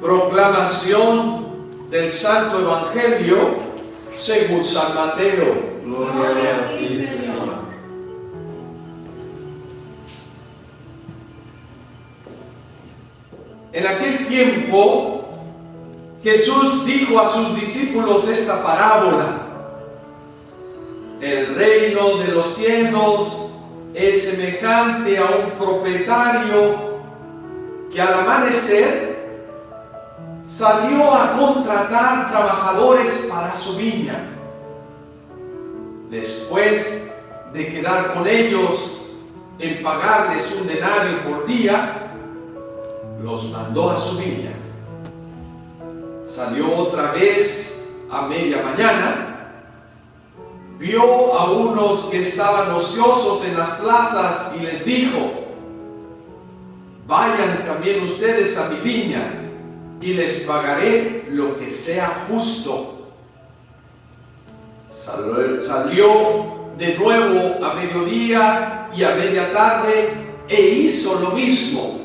Proclamación del Santo Evangelio según San Mateo. Gloria a ti, Señor. En aquel tiempo, Jesús dijo a sus discípulos esta parábola: el reino de los cielos es semejante a un propietario que al amanecer salió a contratar trabajadores para su viña. Después de quedar con ellos en pagarles un denario por día, los mandó a su viña. Salió otra vez a media mañana, vio a unos que estaban ociosos en las plazas y les dijo: vayan también ustedes a mi viña y les pagaré lo que sea justo. Salió de nuevo a mediodía y a media tarde e hizo lo mismo.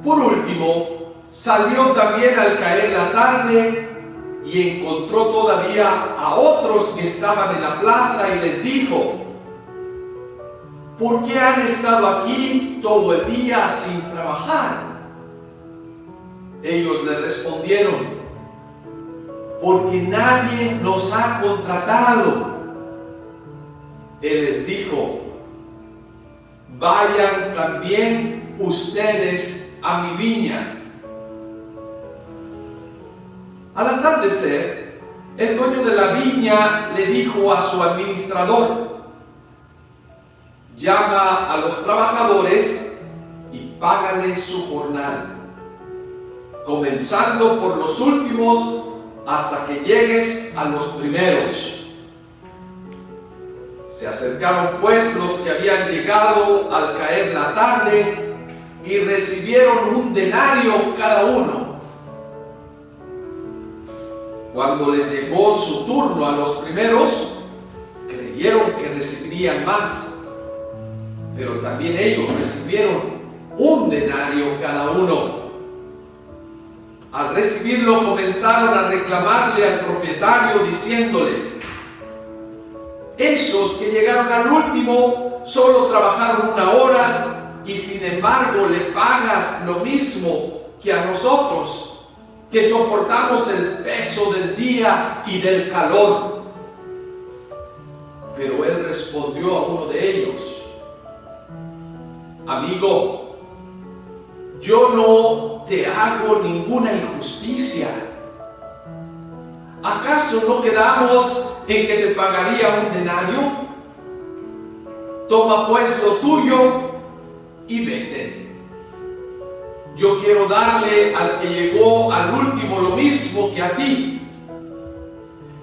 Por último, salió también al caer la tarde y encontró todavía a otros que estaban en la plaza y les dijo: ¿por qué han estado aquí todo el día sin trabajar? Ellos le respondieron: porque nadie nos ha contratado. Él les dijo: vayan también ustedes a mi viña. Al atardecer, el dueño de la viña le dijo a su administrador: llama a los trabajadores y págale su jornal, comenzando por los últimos hasta que llegues a los primeros. Se acercaron pues los que habían llegado al caer la tarde y recibieron un denario cada uno. Cuando les llegó su turno a los primeros, creyeron que recibirían más, pero también ellos recibieron un denario cada uno. Al recibirlo comenzaron a reclamarle al propietario diciéndole: esos que llegaron al último solo trabajaron 1 hora y sin embargo le pagas lo mismo que a nosotros, que soportamos el peso del día y del calor. Pero él respondió a uno de ellos: amigo, yo no te hago ninguna injusticia. ¿Acaso no quedamos en que te pagaría un denario? Toma pues lo tuyo y vete. Yo quiero darle al que llegó al último lo mismo que a ti.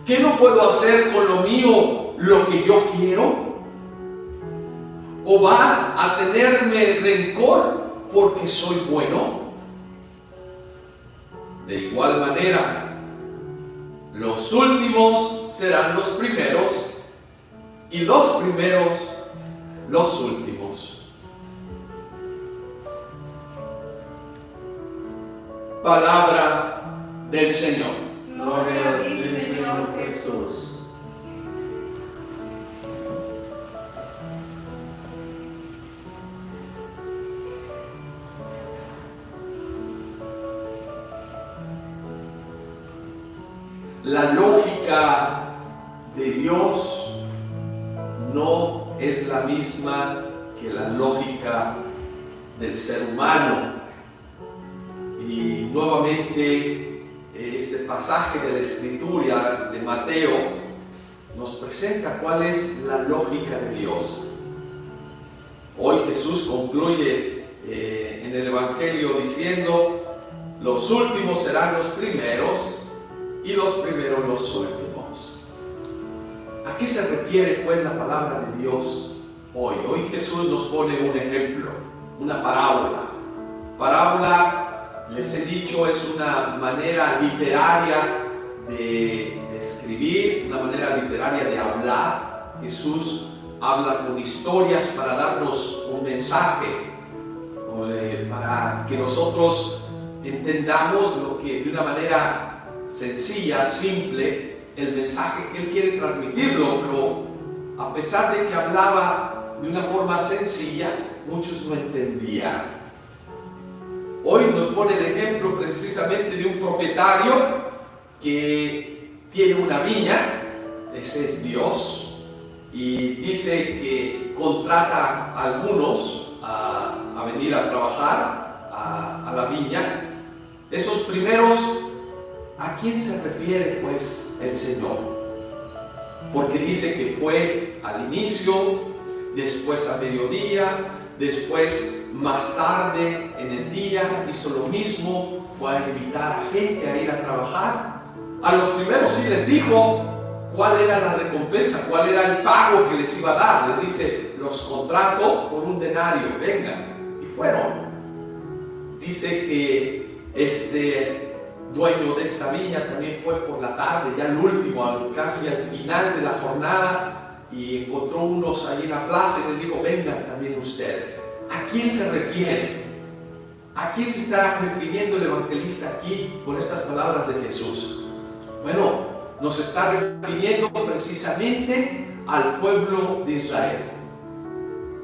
¿Qué no puedo hacer con lo mío lo que yo quiero? ¿O vas a tenerme rencor porque soy bueno? De igual manera, los últimos serán los primeros y los primeros los últimos. Palabra del Señor. Gloria a ti, Señor Jesús. La lógica de Dios no es la misma que la lógica del ser humano. Y nuevamente este pasaje de la Escritura de Mateo nos presenta cuál es la lógica de Dios. Hoy Jesús concluye en el Evangelio diciendo: los últimos serán los primeros y los primeros los últimos. ¿A qué se refiere pues la palabra de Dios hoy? Hoy Jesús nos pone un ejemplo, una parábola. Parábola, les he dicho, es una manera literaria de escribir, una manera literaria de hablar. Jesús habla con historias para darnos un mensaje, para que nosotros entendamos lo que de una manera sencilla, simple, el mensaje que él quiere transmitirlo, pero a pesar de que hablaba de una forma sencilla, muchos no entendían. Hoy nos pone el ejemplo precisamente de un propietario que tiene una viña, ese es Dios, y dice que contrata a algunos a venir a trabajar a la viña. Esos primeros, ¿a quién se refiere pues el Señor? Porque dice que fue al inicio, después a mediodía, después más tarde en el día hizo lo mismo, fue a invitar a gente a ir a trabajar. A los primeros sí les dijo cuál era la recompensa, cuál era el pago que les iba a dar. Les dice, los contrato por un denario, vengan. Y fueron. Dice que este dueño de esta viña también fue por la tarde, ya el último, casi al final de la jornada, y encontró unos ahí en la plaza y les dijo, vengan también ustedes. ¿A quién se refiere? ¿A quién se está refiriendo el evangelista aquí con estas palabras de Jesús? Bueno, nos está refiriendo precisamente al pueblo de Israel,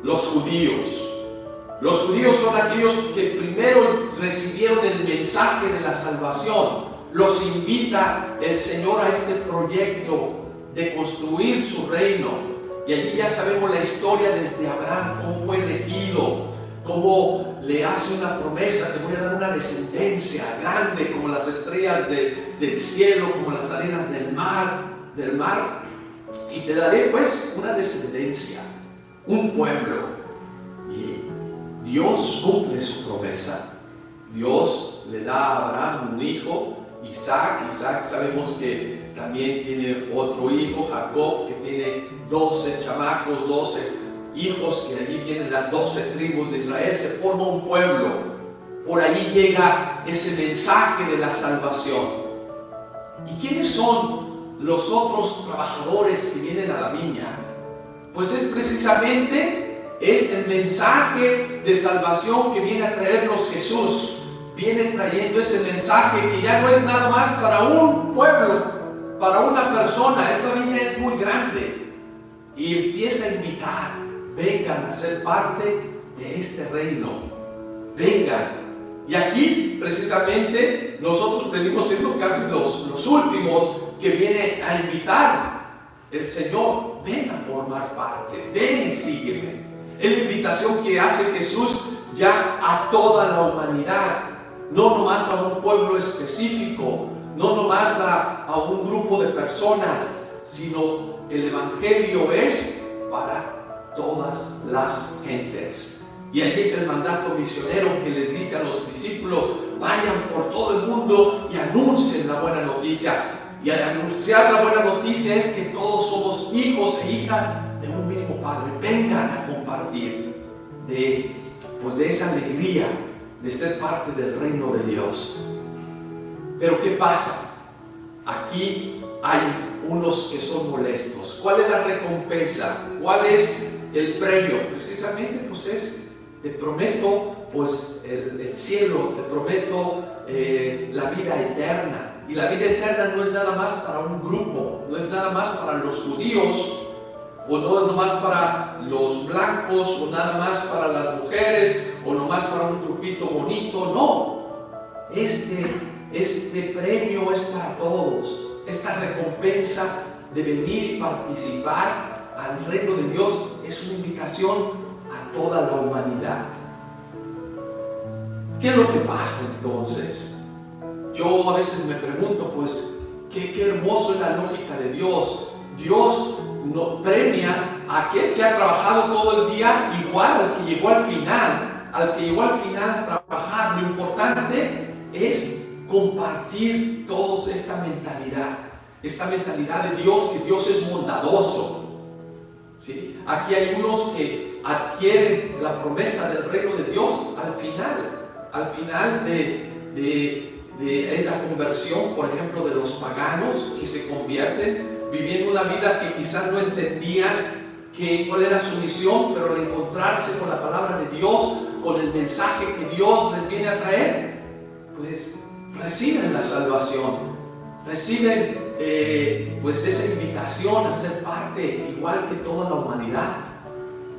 los judíos. Los judíos son aquellos que primero recibieron el mensaje de la salvación. Los invita el Señor a este proyecto de construir su reino. Y allí ya sabemos la historia desde Abraham, cómo fue elegido, cómo le hace una promesa, te voy a dar una descendencia grande como las estrellas del cielo, como las arenas del mar, y te daré pues una descendencia, un pueblo. Y Dios cumple su promesa. Dios le da a Abraham un hijo, Isaac. Isaac sabemos que también tiene otro hijo, Jacob, que tiene 12 chamacos, 12 hijos, que allí vienen las 12 tribus de Israel, se forma un pueblo. Por allí llega ese mensaje de la salvación. ¿Y quiénes son los otros trabajadores que vienen a la viña? Pues es precisamente el mensaje de salvación que viene a traernos Jesús. Viene trayendo ese mensaje que ya no es nada más para un pueblo, para una persona. Esta viña es muy grande y empieza a invitar, vengan a ser parte de este reino, vengan. Y aquí precisamente nosotros venimos siendo casi los últimos que viene a invitar el Señor, ven a formar parte, ven y sígueme. Es la invitación que hace Jesús ya a toda la humanidad, no nomás a un pueblo específico, no nomás a un grupo de personas, sino el Evangelio es para todas las gentes. Y allí es el mandato misionero que les dice a los discípulos, vayan por todo el mundo y anuncien la buena noticia. Y al anunciar la buena noticia es que todos somos hijos e hijas de un mismo Padre. Vengan a compartir de esa alegría de ser parte del reino de Dios. Pero ¿qué pasa? Aquí hay unos que son molestos. ¿Cuál es la recompensa? ¿Cuál es el premio? Precisamente pues es, te prometo pues el cielo, te prometo la vida eterna. Y la vida eterna no es nada más para un grupo, no es nada más para los judíos, o no es nomás para los blancos, o nada más para las mujeres, o nomás para un grupito bonito. No, este premio es para todos. Esta recompensa de venir y participar al reino de Dios es una invitación a toda la humanidad. ¿Qué es lo que pasa entonces? Yo a veces me pregunto, pues, qué hermoso es la lógica de Dios. Dios no premia a aquel que ha trabajado todo el día igual al que llegó al final. Al que llegó al final a trabajar, lo importante es compartir todos esta mentalidad de Dios, que Dios es bondadoso. ¿Sí? Aquí hay unos que adquieren la promesa del reino de Dios al final de la conversión, por ejemplo, de los paganos que se convierten, viviendo una vida que quizás no entendían cuál era su misión, pero al encontrarse con la palabra de Dios, con el mensaje que Dios les viene a traer, pues reciben la salvación, reciben pues esa invitación a ser parte igual que toda la humanidad.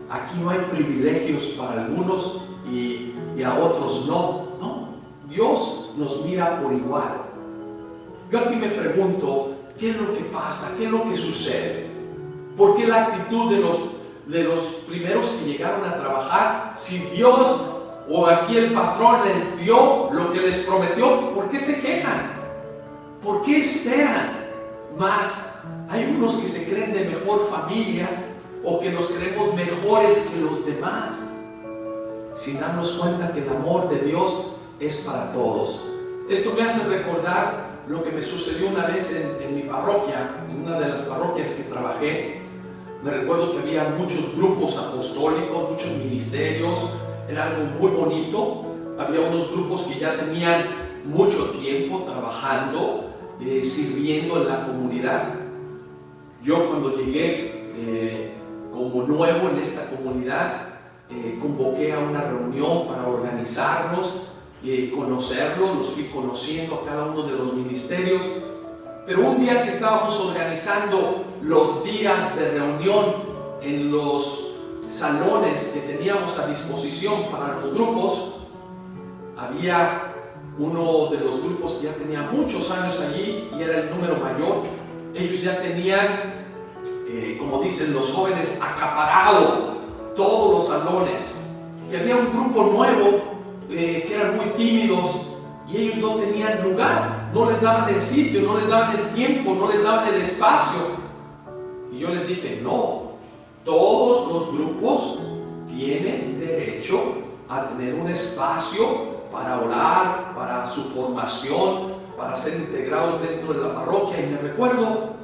Aquí no hay privilegios para algunos y a otros no. No, Dios nos mira por igual. Yo aquí me pregunto, ¿qué es lo que pasa? ¿Qué es lo que sucede? ¿Por qué la actitud de los primeros que llegaron a trabajar, si Dios o aquí el patrón les dio lo que les prometió, ¿por qué se quejan? ¿Por qué esperan más? Hay unos que se creen de mejor familia o que nos creemos mejores que los demás, sin darnos cuenta que el amor de Dios es para todos. Esto me hace recordar lo que me sucedió una vez en mi parroquia, en una de las parroquias que trabajé. Me recuerdo que había muchos grupos apostólicos, muchos ministerios, era algo muy bonito. Había unos grupos que ya tenían mucho tiempo trabajando, sirviendo en la comunidad. Yo cuando llegué como nuevo en esta comunidad, convoqué a una reunión para organizarnos, conocerlos, los fui conociendo a cada uno de los ministerios. Pero un día que estábamos organizando los días de reunión en los salones que teníamos a disposición para los grupos, había uno de los grupos que ya tenía muchos años allí y era el número mayor. Ellos ya tenían, como dicen los jóvenes, acaparado todos los salones. Y había un grupo nuevo que eran muy tímidos y ellos no tenían lugar, no les daban el sitio, no les daban el tiempo, no les daban el espacio. Y yo les dije, no, todos los grupos tienen derecho a tener un espacio para orar, para su formación, para ser integrados dentro de la parroquia. Y me recuerdo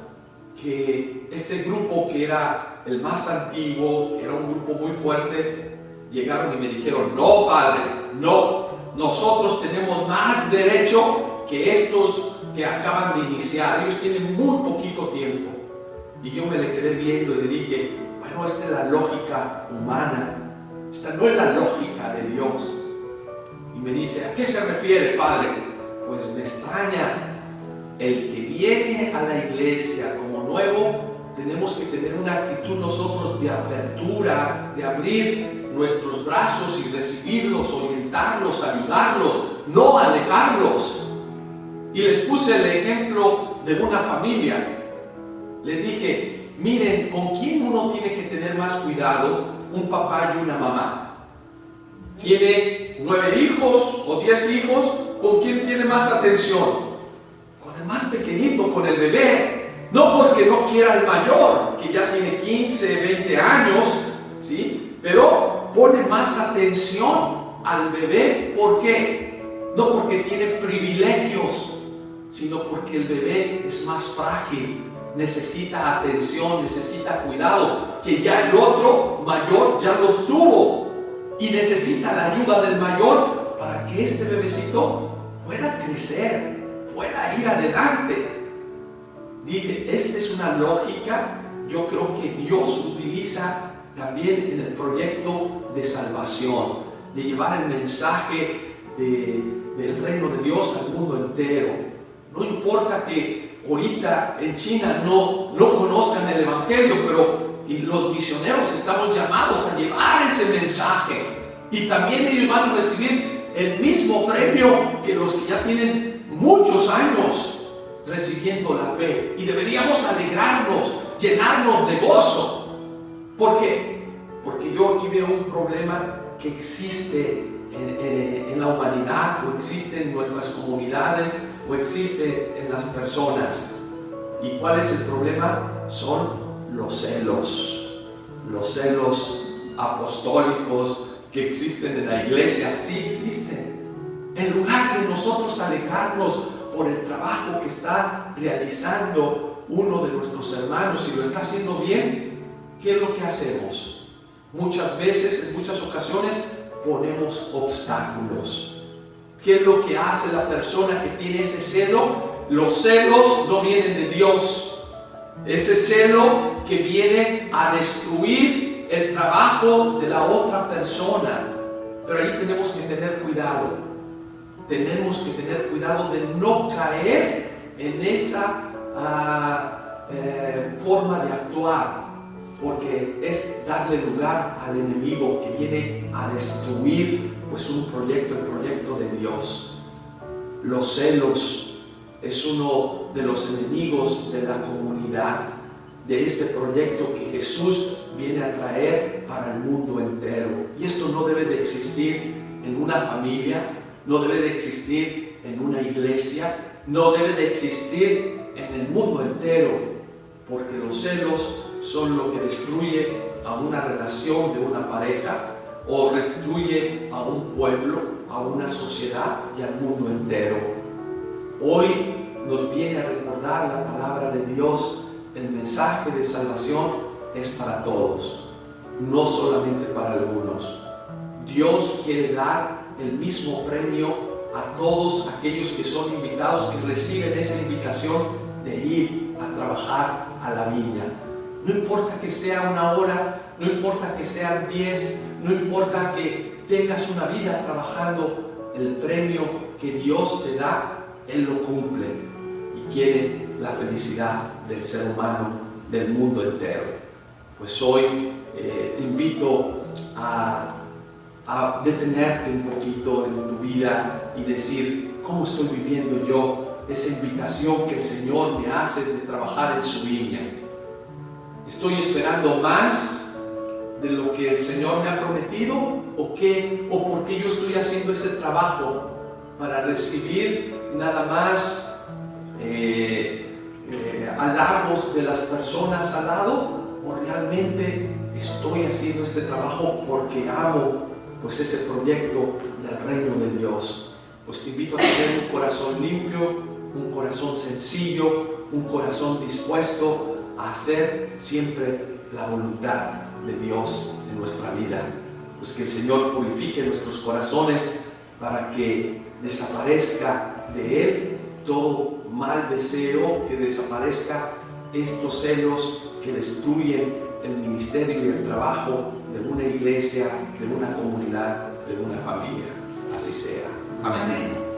que este grupo, que era el más antiguo, que era un grupo muy fuerte, llegaron y me dijeron, no, padre, no, nosotros tenemos más derecho que estos que acaban de iniciar, ellos tienen muy poquito tiempo. Y yo me le quedé viendo y le dije, bueno, esta es la lógica humana, esta no es la lógica de Dios. Y me dice, ¿a qué se refiere, padre? Pues me extraña, el que viene a la iglesia como nuevo, tenemos que tener una actitud nosotros de apertura, de abrir nuestros brazos y recibirlos, orientarlos, ayudarlos, no alejarlos. Y les puse el ejemplo de una familia. Les dije, miren, ¿con quién uno tiene que tener más cuidado? Un papá y una mamá. Tiene 9 hijos o 10 hijos, ¿con quién tiene más atención? Con el más pequeñito, con el bebé. No porque no quiera el mayor, que ya tiene 15, 20 años, ¿sí? Pero pone más atención al bebé. ¿Por qué? No porque tiene privilegios, sino porque el bebé es más frágil, necesita atención, necesita cuidados, que ya el otro mayor ya los tuvo y necesita la ayuda del mayor para que este bebecito pueda crecer, pueda ir adelante. Dije, esta es una lógica, yo creo que Dios utiliza también en el proyecto de salvación, de llevar el mensaje del reino de Dios al mundo entero. No importa que ahorita en China no conozcan el Evangelio, pero los misioneros estamos llamados a llevar ese mensaje. Y también ellos van a recibir el mismo premio que los que ya tienen muchos años recibiendo la fe. Y deberíamos alegrarnos, llenarnos de gozo. ¿Por qué? Porque yo aquí veo un problema que existe en la humanidad, o existe en nuestras comunidades, o existe en las personas. ¿Y cuál es el problema? Son los celos apostólicos que existen en la iglesia. Sí existen. En lugar de nosotros alegrarnos por el trabajo que está realizando uno de nuestros hermanos y lo está haciendo bien, ¿qué es lo que hacemos? Muchas veces, en muchas ocasiones, ponemos obstáculos. ¿Qué es lo que hace la persona que tiene ese celo? Los celos no vienen de Dios. Ese celo que viene a destruir el trabajo de la otra persona. Pero ahí tenemos que tener cuidado. tenemos que tener cuidado de no caer en esa forma de actuar, porque es darle lugar al enemigo que viene a destruir pues el proyecto de Dios. Los celos es uno de los enemigos de la comunidad, de este proyecto que Jesús viene a traer para el mundo entero. Y esto no debe de existir en una familia, no debe de existir en una iglesia, no debe de existir en el mundo entero, porque los celos son lo que destruye a una relación de una pareja o destruye a un pueblo, a una sociedad y al mundo entero. Hoy nos viene a recordar la palabra de Dios. El mensaje de salvación es para todos, no solamente para algunos. Dios quiere dar el mismo premio a todos aquellos que son invitados, que reciben esa invitación de ir a trabajar a la viña. No importa que sea una hora, no importa que sean 10, no importa que tengas una vida trabajando, el premio que Dios te da, Él lo cumple y quiere la felicidad del ser humano, del mundo entero. Pues hoy te invito a detenerte un poquito en tu vida y decir, ¿cómo estoy viviendo yo esa invitación que el Señor me hace de trabajar en su viña? ¿Estoy esperando más de lo que el Señor me ha prometido? ¿O por qué yo estoy haciendo ese trabajo para recibir nada más halagos de las personas al lado? ¿O realmente estoy haciendo este trabajo porque amo pues ese proyecto del reino de Dios? Pues te invito a tener un corazón limpio, un corazón sencillo, un corazón dispuesto a hacer siempre la voluntad de Dios en nuestra vida. Pues que el Señor purifique nuestros corazones para que desaparezca de Él todo mal deseo, que desaparezca estos celos que destruyen el ministerio y el trabajo de una iglesia, de una comunidad, de una familia. Así sea. Amén.